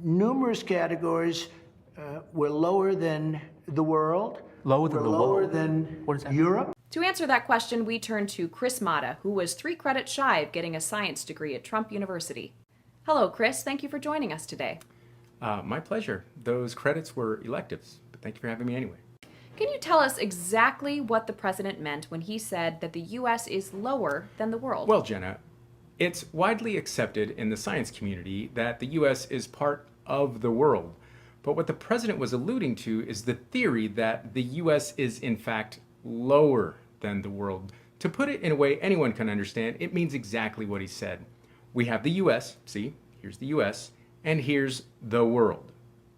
numerous categories. We're lower than the world. Lower than the lower world? than What is that? Europe. To answer that question, we turn to Chris Mata, who was 3 credits shy of getting a science degree at Trump University. Hello, Chris. Thank you for joining us today. My pleasure. Those credits were electives, but thank you for having me anyway. Can you tell us exactly what the president meant when he said that the U.S. is lower than the world? Well, Jenna, it's widely accepted in the science community that the U.S. is part of the world. But what the president was alluding to is the theory that the U.S. is in fact lower than the world. To put it in a way anyone can understand, it means exactly what he said. We have the U.S., see, here's the U.S., and here's the world.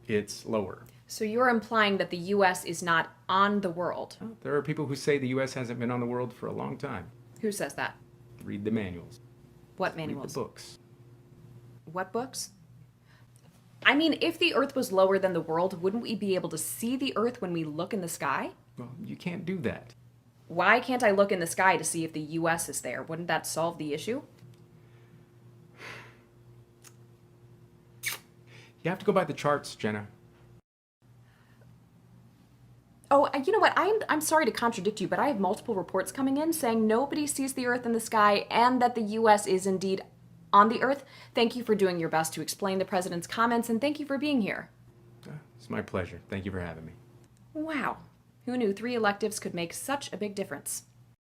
It's lower. So you're implying that the U.S. is not on the world. There are people who say the U.S. hasn't been on the world for a long time. Who says that? Read the manuals. What Read manuals? the books. What books? I mean, if the Earth was lower than the world, wouldn't we be able to see the Earth when we look in the sky? Well, you can't do that. Why can't I look in the sky to see if the U.S. is there? Wouldn't that solve the issue? You have to go by the charts, Jenna. Oh, you know what? I'm sorry to contradict you, but I have multiple reports coming in saying nobody sees the Earth in the sky and that the U.S. is indeed on the Earth. Thank you for doing your best to explain the president's comments, and thank you for being here. It's my pleasure. Thank you for having me. Wow. Who knew 3 electives could make such a big difference?